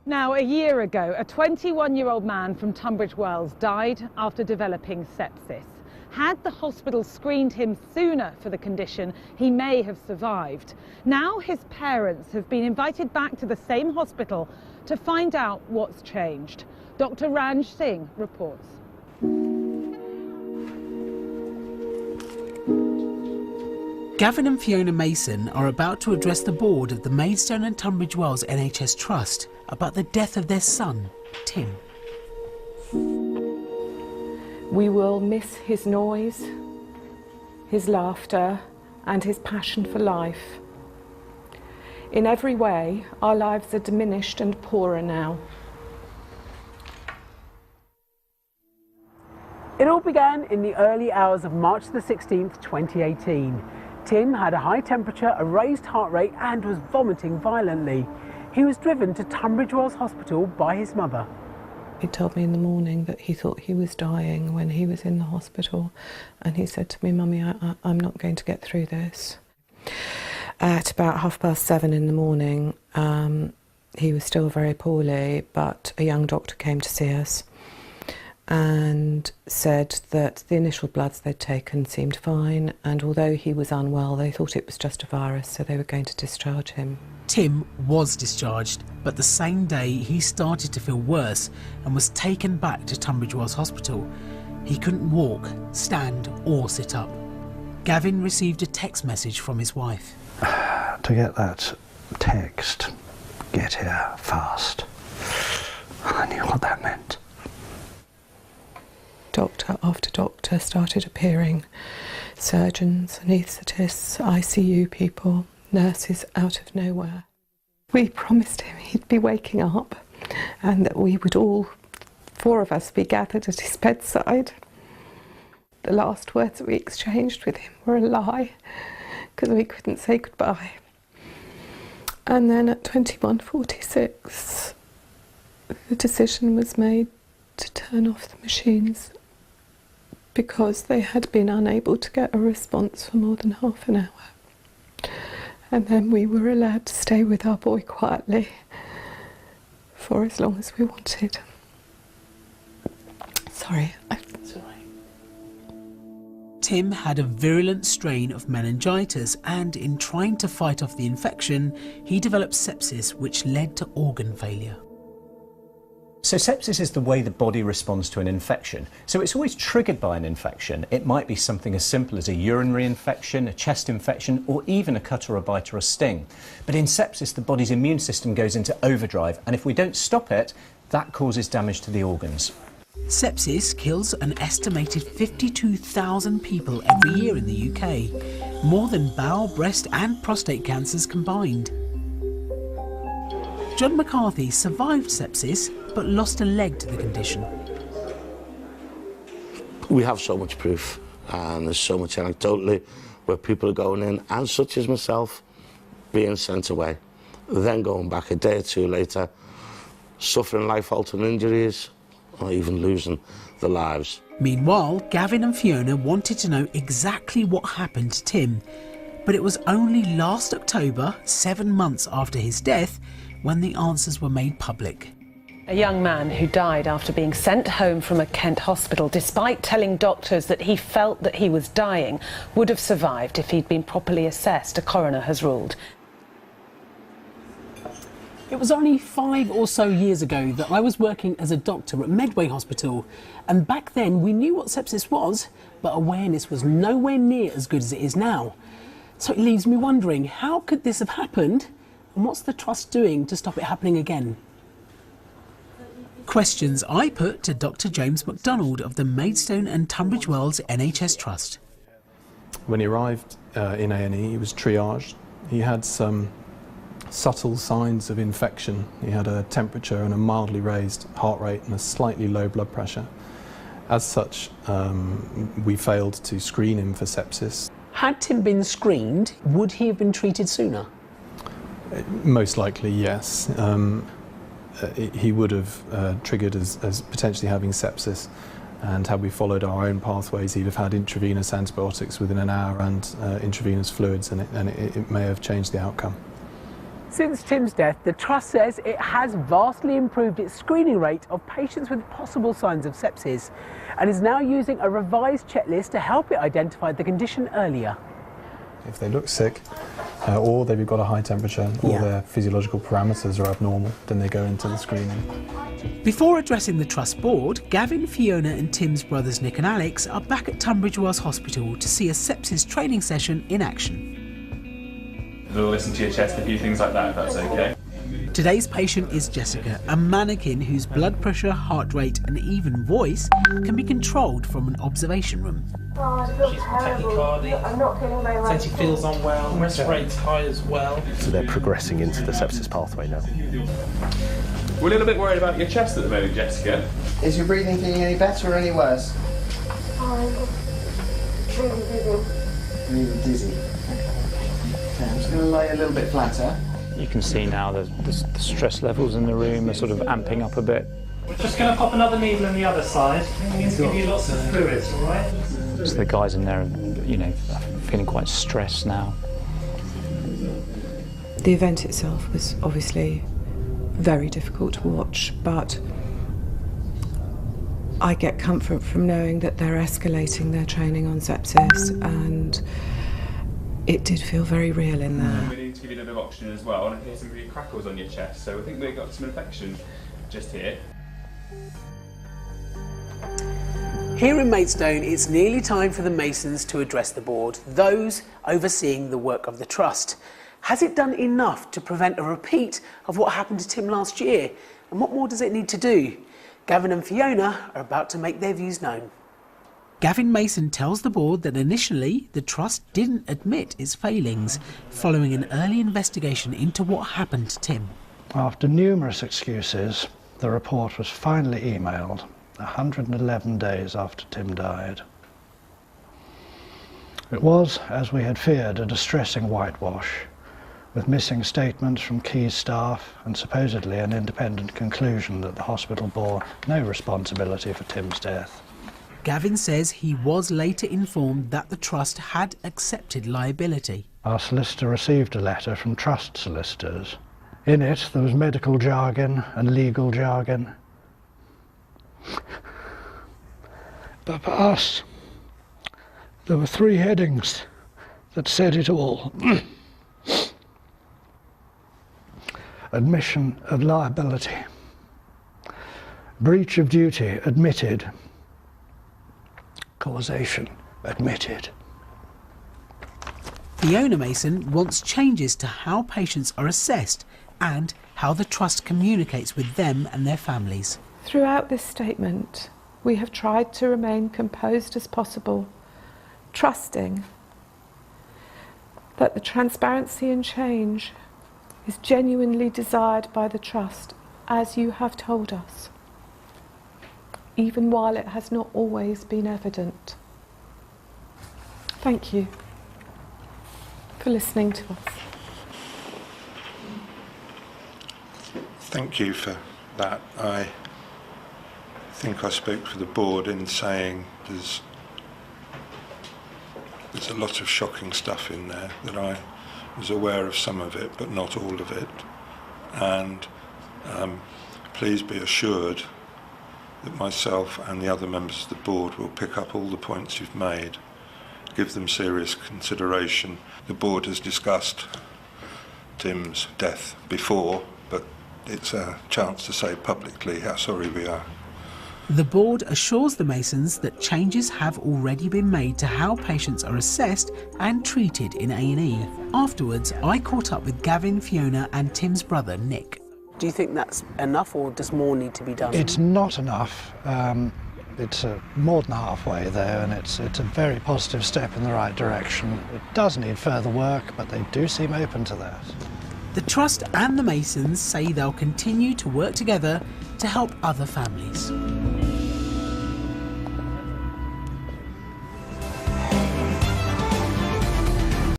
Now, a year ago, a 21-year-old man from Tunbridge Wells died after developing sepsis. Had the hospital screened him sooner for the condition, he may have survived. Now his parents have been invited back to the same hospital to find out what's changed. Dr. Ranj Singh reports. Gavin and Fiona Mason are about to address the board of the Maidstone and Tunbridge Wells NHS Trust about the death of their son, Tim. We will miss his noise, his laughter, and his passion for life. In every way, our lives are diminished and poorer now. It all began in the early hours of March the 16th, 2018. Tim had a high temperature, a raised heart rate and was vomiting violently. He was driven to Tunbridge Wells Hospital by his mother. He told me in the morning that he thought he was dying when he was in the hospital, and he said to me, "Mummy, I'm not going to get through this." At about 7:30 in the morning, he was still very poorly, but a young doctor came to see us and said that the initial bloods they'd taken seemed fine, and although he was unwell, they thought it was just a virus, so they were going to discharge him. Tim was discharged, but the same day he started to feel worse and was taken back to Tunbridge Wells Hospital. He couldn't walk, stand or sit up. Gavin received a text message from his wife. To get that text, "Get here fast," I knew what that meant. Doctor after doctor started appearing. Surgeons, anaesthetists, ICU people, nurses out of nowhere. We promised him he'd be waking up and that we would all, 4 of us, be gathered at his bedside. The last words that we exchanged with him were a lie because we couldn't say goodbye. And then at 21:46, the decision was made to turn off the machines because they had been unable to get a response for more than half an hour. And then we were allowed to stay with our boy quietly for as long as we wanted. Sorry. Tim had a virulent strain of meningitis, and in trying to fight off the infection, he developed sepsis, which led to organ failure. So sepsis is the way the body responds to an infection. So it's always triggered by an infection. It might be something as simple as a urinary infection, a chest infection, or even a cut or a bite or a sting. But in sepsis, the body's immune system goes into overdrive, and if we don't stop it, that causes damage to the organs. Sepsis kills an estimated 52,000 people every year in the UK, more than bowel, breast and prostate cancers combined. John McCarthy survived sepsis but lost a leg to the condition. We have so much proof, and there's so much anecdotally where people are going in, and such as myself, being sent away, then going back a day or two later, suffering life-altering injuries, or even losing their lives. Meanwhile, Gavin and Fiona wanted to know exactly what happened to Tim, but it was only last October, 7 months after his death, when the answers were made public. A young man who died after being sent home from a Kent hospital, despite telling doctors that he felt that he was dying, would have survived if he'd been properly assessed, a coroner has ruled. It was only 5 or so years ago that I was working as a doctor at Medway Hospital, and back then we knew what sepsis was, but awareness was nowhere near as good as it is now. So it leaves me wondering, how could this have happened, and what's the Trust doing to stop it happening again? Questions I put to Dr. James MacDonald of the Maidstone and Tunbridge Wells NHS Trust. When he arrived in A&E, he was triaged. He had some subtle signs of infection. He had a temperature and a mildly raised heart rate and a slightly low blood pressure. As such, we failed to screen him for sepsis. Had Tim been screened, would he have been treated sooner? Most likely, yes. He would have triggered as potentially having sepsis, and had we followed our own pathways, he'd have had intravenous antibiotics within an hour and intravenous fluids, and it may have changed the outcome. Since Tim's death, the Trust says it has vastly improved its screening rate of patients with possible signs of sepsis and is now using a revised checklist to help it identify the condition earlier. If they look sick or they've got a high temperature or their physiological parameters are abnormal, then they go into the screening. Before addressing the Trust board, Gavin, Fiona and Tim's brothers Nick and Alex are back at Tunbridge Wells Hospital to see a sepsis training session in action. We'll listen to your chest, a few things like that, if that's okay. Today's patient is Jessica, a mannequin whose blood pressure, heart rate and even voice can be controlled from an observation room. Oh, she's tachycardia. I'm not feeling very well. Says she feels unwell, rest rate's high as well. So they're progressing into the sepsis pathway now. We're a little bit worried about your chest at the moment, Jessica. Is your breathing feeling any better or any worse? Oh, I'm really dizzy. Really dizzy. Okay, I'm just going to lie a little bit flatter. You can see now the stress levels in the room are sort of amping up a bit. We're just going to pop another needle on the other side. We're going to give you lots of fluids, all right? So the guys in there, you know, feeling quite stressed now. The event itself was obviously very difficult to watch, but I get comfort from knowing that they're escalating their training on sepsis, and it did feel very real in there. We need to give you a bit of oxygen as well, and I hear some really crackles on your chest, so I think we've got some infection just here. Here in Maidstone, it's nearly time for the Masons to address the board, those overseeing the work of the Trust. Has it done enough to prevent a repeat of what happened to Tim last year? And what more does it need to do? Gavin and Fiona are about to make their views known. Gavin Mason tells the board that initially the Trust didn't admit its failings, following an early investigation into what happened to Tim. After numerous excuses, the report was finally emailed 111 days after Tim died. It was, as we had feared, a distressing whitewash, with missing statements from key staff and supposedly an independent conclusion that the hospital bore no responsibility for Tim's death. Gavin says he was later informed that the Trust had accepted liability. Our solicitor received a letter from Trust solicitors. In it, there was medical jargon and legal jargon. But for us, there were 3 headings that said it all. Admission of liability. Breach of duty admitted. Causation admitted. Fiona Mason wants changes to how patients are assessed and how the Trust communicates with them and their families. Throughout this statement, we have tried to remain composed as possible, trusting that the transparency and change is genuinely desired by the Trust, as you have told us, even while it has not always been evident. Thank you for listening to us. Thank you for that. I think I spoke for the board in saying there's a lot of shocking stuff in there, that I was aware of some of it but not all of it, and please be assured that myself and the other members of the board will pick up all the points you've made, give them serious consideration. The board has discussed Tim's death before, but it's a chance to say publicly how sorry we are. The board assures the Masons that changes have already been made to how patients are assessed and treated in A&E. Afterwards, I caught up with Gavin, Fiona and Tim's brother, Nick. Do you think that's enough, or does more need to be done? It's not enough. It's more than halfway there, and it's a very positive step in the right direction. It does need further work, but they do seem open to that. The Trust and the Masons say they'll continue to work together to help other families.